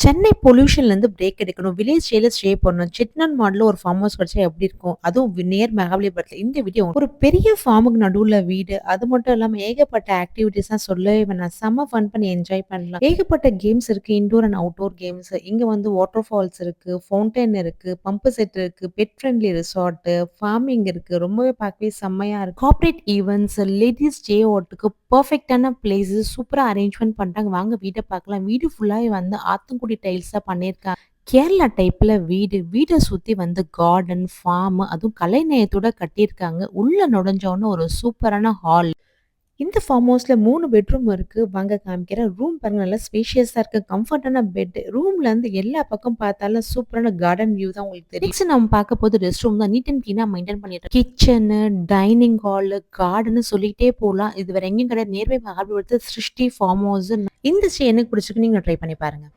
Chennai பொல்யூஷன்லேருந்து break எடுக்கணும். Village ஸ்டைல்ல stay பண்ணணும். செட்டிநாடு மாடல்ல ஒரு ஃபார்ம் ஹவுஸ் கிடைச்சா எப்படி இருக்கும்? அதுவும் நியர் மகாபலிபுரத்துல. இந்த வீடியோ ஒரு பெரிய ஃபார்முக்கு நடுவுல வீடு. அது மட்டும் இல்லாம ஏகப்பட்ட ஆக்டிவிட்டீஸ்லாம் சொல்லவே வேணாம். செம்ம ஃபன் பண்ணி என்ஜாய் பண்ணலாம். ஏகப்பட்ட கேம்ஸ் இருக்கு. Indoor and outdoor games. இங்க வந்து வாட்டர் ஃபால்ஸ் இருக்கு, ஃபவுண்டைன் இருக்கு, பம்பு செட் இருக்கு, பெட் ஃப்ரெண்ட்லி ரிசார்ட், ஃபார்மிங் இருக்கு. ரொம்பவே பார்க்கவே செம்மையா இருக்கு. கார்ப்பரேட் ஈவென்ட்ஸ், லேடீஸ் ஸ்டே அவுட்டுக்கு பெர்ஃபெக்ட்டான பிளேஸஸ் சூப்பரா அரேஞ்ச்மென்ட் பண்ணிட்டாங்க. வாங்க வீட பார்க்கலாம். வீடு ஃபுல்லாவே வந்து ஆத்தங்குடி டைல்ஸா பண்ணியிருக்காங்க. கேரளா டைப்ல வீடு. வீட சுத்தி வந்து கார்டன், ஃபார்ம் அதுவும் கலைநயத்தோட கட்டியிருக்காங்க. உள்ள நுழைஞ்சோனே ஒரு சூப்பரான ஹால். இந்த ஃபார்ம் ஹவுஸ்ல 3 பெட்ரூம் இருக்கு. வாங்க காமிக்கிறேன். ரூம் பாருங்க நல்லா ஸ்பேஷியஸா இருக்கு. கம்ஃபர்ட்டான பெட். ரூம்ல இருந்து எல்லா பக்கம் பார்த்தாலும் சூப்பரான கார்டன் வியூ தான் உங்களுக்கு தெரியும். நெக்ஸ்ட் நம்ம பார்க்க போது ரெஸ்ட் ரூம் தான். நீட் அண்ட் கிளீனா மெயின்டைன் பண்ணிட்டு கிச்சனு, டைனிங் ஹால், கார்டன் சொல்லிட்டே போலாம். இது வேற எங்கேயும் கிடையாது. நியர்பை மகாபலிபுரத்து சிருஷ்டி ஃபார்ம் ஹவுஸ். இந்த ஸ்டே எனக்கு பிடிச்சிருக்கு. நீங்க ட்ரை பண்ணி பாருங்க.